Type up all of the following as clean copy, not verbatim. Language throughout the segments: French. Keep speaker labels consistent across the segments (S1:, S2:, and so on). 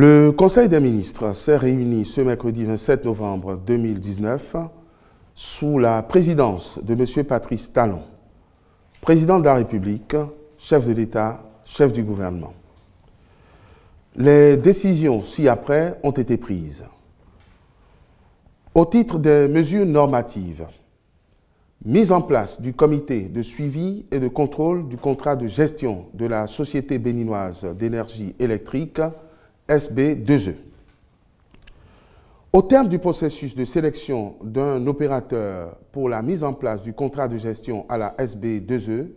S1: Le Conseil des ministres s'est réuni ce mercredi 27 novembre 2019 sous la présidence de M. Patrice Talon, président de la République, chef de l'État, chef du gouvernement. Les décisions ci-après ont été prises. Au titre des mesures normatives, mise en place du comité de suivi et de contrôle du contrat de gestion de la Société béninoise d'énergie électrique, SB2E. Au terme du processus de sélection d'un opérateur pour la mise en place du contrat de gestion à la SB2E,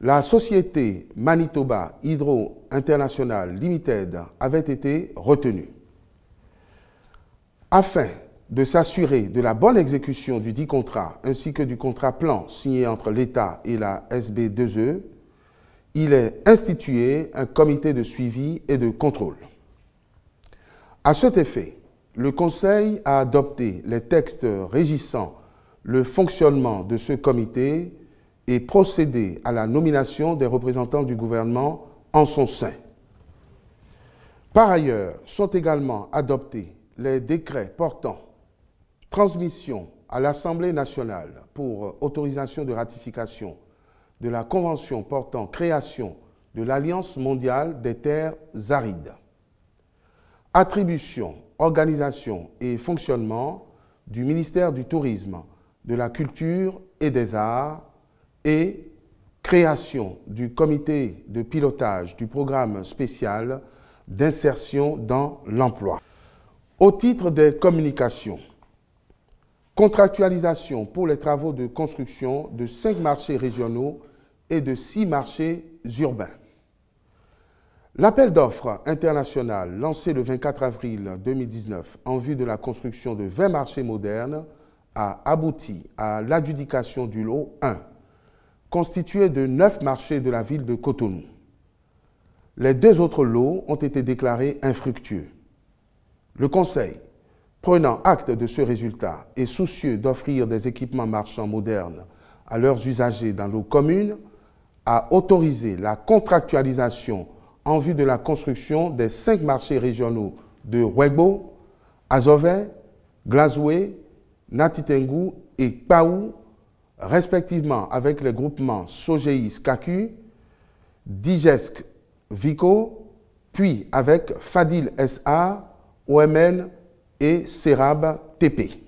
S1: la société Manitoba Hydro International Limited avait été retenue. Afin de s'assurer de la bonne exécution du dit contrat ainsi que du contrat plan signé entre l'État et la SB2E, il est institué un comité de suivi et de contrôle. À cet effet, le Conseil a adopté les textes régissant le fonctionnement de ce comité et procédé à la nomination des représentants du gouvernement en son sein. Par ailleurs, sont également adoptés les décrets portant transmission à l'Assemblée nationale pour autorisation de ratification de la Convention portant création de l'Alliance mondiale des terres arides, attribution, organisation et fonctionnement du ministère du Tourisme, de la Culture et des Arts et création du comité de pilotage du programme spécial d'insertion dans l'emploi. Au titre des communications, contractualisation pour les travaux de construction de 5 marchés régionaux et de 6 marchés urbains. L'appel d'offres international lancé le 24 avril 2019 en vue de la construction de 20 marchés modernes a abouti à l'adjudication du lot 1, constitué de 9 marchés de la ville de Cotonou. Les 2 autres lots ont été déclarés infructueux. Le Conseil, prenant acte de ce résultat et soucieux d'offrir des équipements marchands modernes à leurs usagers dans nos communes, a autorisé la contractualisation en vue de la construction des 5 marchés régionaux de Wegbo, Azové, Glazoué, Natitengu et Kpaou, respectivement avec les groupements Sogéis Kaku, Digesk Vico, puis avec Fadil SA, OMN et Serab TP.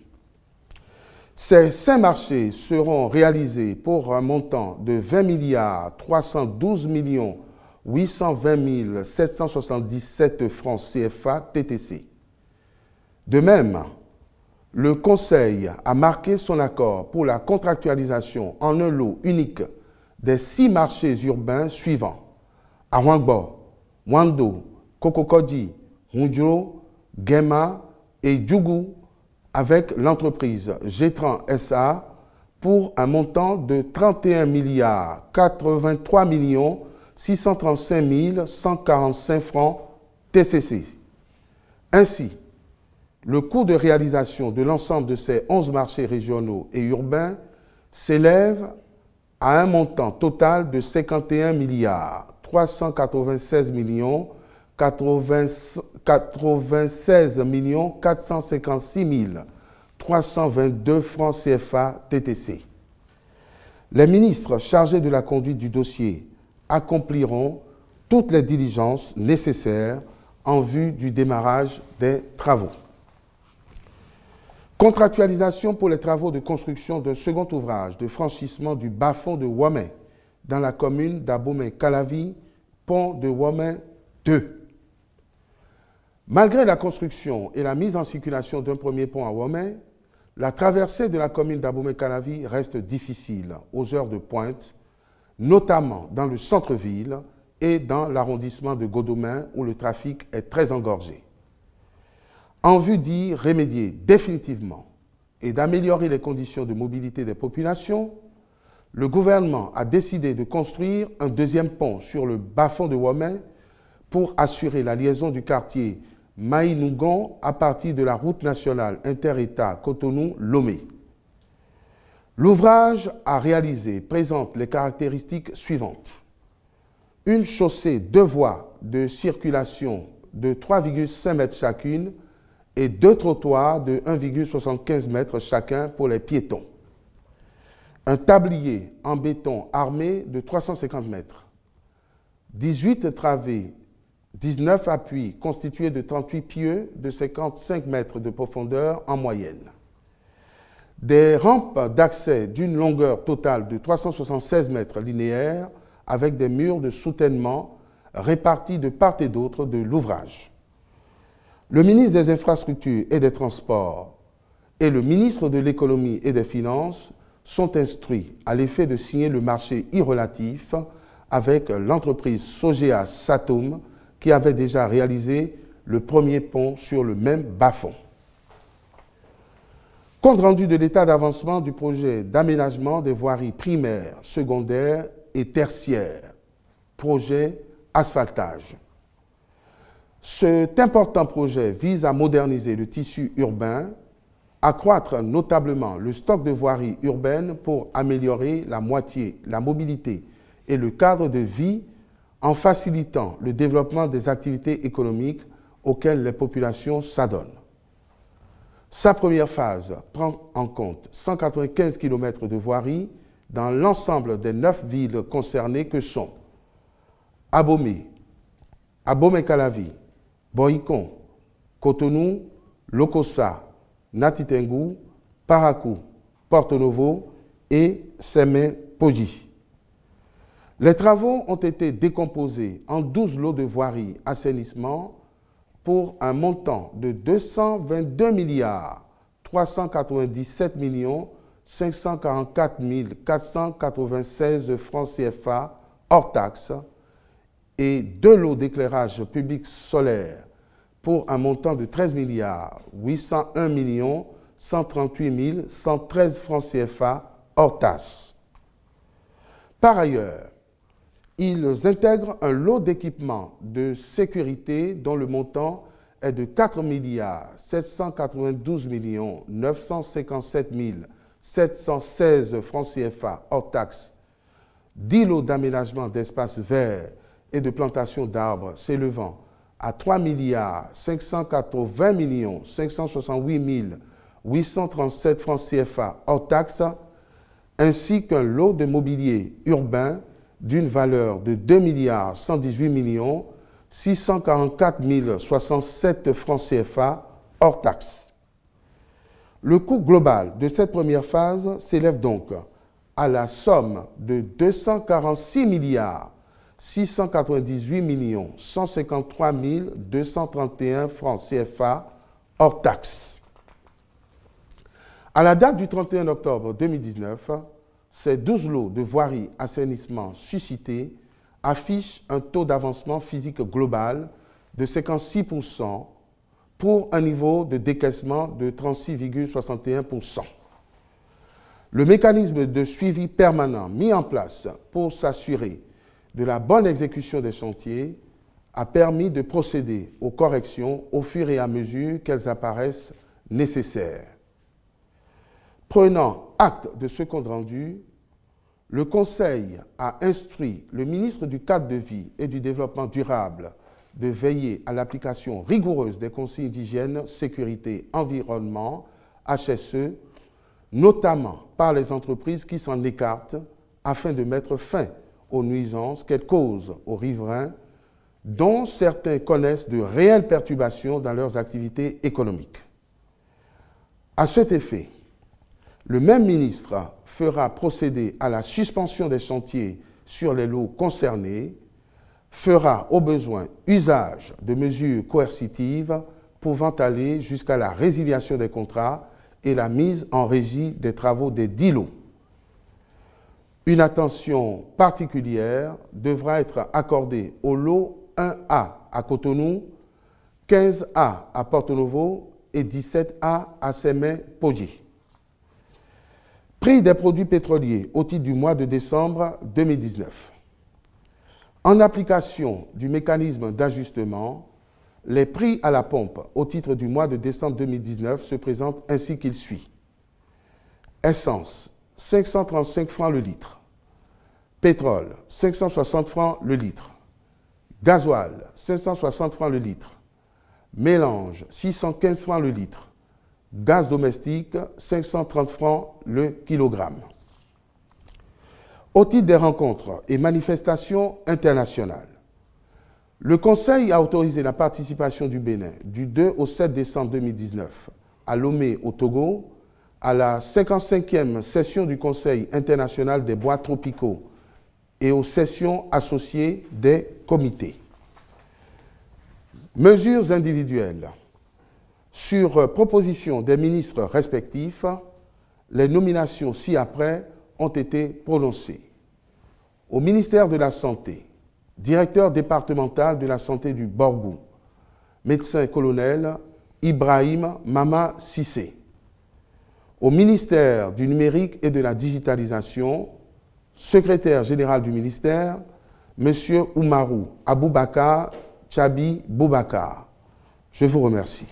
S1: Ces 5 marchés seront réalisés pour un montant de 20 312 820 777 francs CFA TTC. De même, le Conseil a marqué son accord pour la contractualisation en un lot unique des 6 marchés urbains suivants: Awangbo, Wando, Kokokodi, Hunjo, Gema et Djougou, avec l'entreprise Gétran SA pour un montant de 31 83 635 145 francs TCC. Ainsi, le coût de réalisation de l'ensemble de ces 11 marchés régionaux et urbains s'élève à un montant total de 51 396 96 456 322 francs CFA TTC. Les ministres chargés de la conduite du dossier accompliront toutes les diligences nécessaires en vue du démarrage des travaux. Contractualisation pour les travaux de construction d'un second ouvrage de franchissement du bas-fond de Womé dans la commune d'Abomey-Calavi, pont de Womé 2. Malgré la construction et la mise en circulation d'un premier pont à Womé, la traversée de la commune d'Abomey-Calavi reste difficile aux heures de pointe, notamment dans le centre-ville et dans l'arrondissement de Godomain où le trafic est très engorgé. En vue d'y remédier définitivement et d'améliorer les conditions de mobilité des populations, le gouvernement a décidé de construire un deuxième pont sur le bas-fond de Womé pour assurer la liaison du quartier Maïnougon à partir de la route nationale inter-État Cotonou-Lomé. L'ouvrage à réaliser présente les caractéristiques suivantes. Une chaussée 2 voies de circulation de 3,5 mètres chacune et 2 trottoirs de 1,75 mètres chacun pour les piétons. Un tablier en béton armé de 350 mètres. 18 travées, 19 appuis constitués de 38 pieux de 55 mètres de profondeur en moyenne. Des rampes d'accès d'une longueur totale de 376 mètres linéaires avec des murs de soutènement répartis de part et d'autre de l'ouvrage. Le ministre des Infrastructures et des Transports et le ministre de l'Économie et des Finances sont instruits à l'effet de signer le marché irrelatif avec l'entreprise Sogea Satom qui avait déjà réalisé le premier pont sur le même bas-fond. Compte rendu de l'état d'avancement du projet d'aménagement des voiries primaires, secondaires et tertiaires, projet asphaltage. Cet important projet vise à moderniser le tissu urbain, accroître notablement le stock de voiries urbaines pour améliorer la mobilité et le cadre de vie en facilitant le développement des activités économiques auxquelles les populations s'adonnent. Sa première phase prend en compte 195 km de voiries dans l'ensemble des 9 villes concernées que sont Abomey, Abomey-Calavi, Boycon, Cotonou, Lokossa, Natitengu, Parakou, Porto Novo et Sémé-Podji. Les travaux ont été décomposés en 12 lots de voiries assainissement pour un montant de 222 397 544 496 francs CFA hors taxes et 2 lots d'éclairage public solaire pour un montant de 13 801 138 113 francs CFA hors taxes. Par ailleurs, ils intègrent un lot d'équipements de sécurité dont le montant est de 4 792 957 716 francs CFA hors taxes, 10 lots d'aménagement d'espaces verts et de plantation d'arbres s'élevant à 3 580 568 837 francs CFA hors taxes, ainsi qu'un lot de mobilier urbain d'une valeur de 2 118 644 067 francs CFA hors taxes. Le coût global de cette première phase s'élève donc à la somme de 246 698 153 231 francs CFA hors taxes. À la date du 31 octobre 2019, ces 12 lots de voiries assainissement suscités affichent un taux d'avancement physique global de 56% pour un niveau de décaissement de 36,61%. Le mécanisme de suivi permanent mis en place pour s'assurer de la bonne exécution des chantiers a permis de procéder aux corrections au fur et à mesure qu'elles apparaissent nécessaires. Prenant acte de ce compte rendu, le Conseil a instruit le ministre du Cadre de vie et du Développement durable de veiller à l'application rigoureuse des consignes d'hygiène, sécurité, environnement, HSE, notamment par les entreprises qui s'en écartent afin de mettre fin aux nuisances qu'elles causent aux riverains, dont certains connaissent de réelles perturbations dans leurs activités économiques. À cet effet, le même ministre fera procéder à la suspension des chantiers sur les lots concernés, fera au besoin usage de mesures coercitives pouvant aller jusqu'à la résiliation des contrats et la mise en régie des travaux des 10 lots. Une attention particulière devra être accordée au lot 1A à Cotonou, 15A à Porto Novo et 17A à Sémé-Podji. Prix des produits pétroliers au titre du mois de décembre 2019. En application du mécanisme d'ajustement, les prix à la pompe au titre du mois de décembre 2019 se présentent ainsi qu'il suit. Essence, 535 francs le litre. Pétrole, 560 francs le litre. Gasoil, 560 francs le litre. Mélange, 615 francs le litre. Gaz domestique, 530 francs le kilogramme. Au titre des rencontres et manifestations internationales, le Conseil a autorisé la participation du Bénin du 2 au 7 décembre 2019 à Lomé, au Togo, à la 55e session du Conseil international des bois tropicaux et aux sessions associées des comités. Mesures individuelles. Sur proposition des ministres respectifs, les nominations ci-après ont été prononcées. Au ministère de la Santé, directeur départemental de la santé du Borgou, médecin-colonel Ibrahim Mama Sissé. Au ministère du numérique et de la digitalisation, secrétaire général du ministère, M. Oumarou Aboubakar Tchabi Boubacar. Je vous remercie.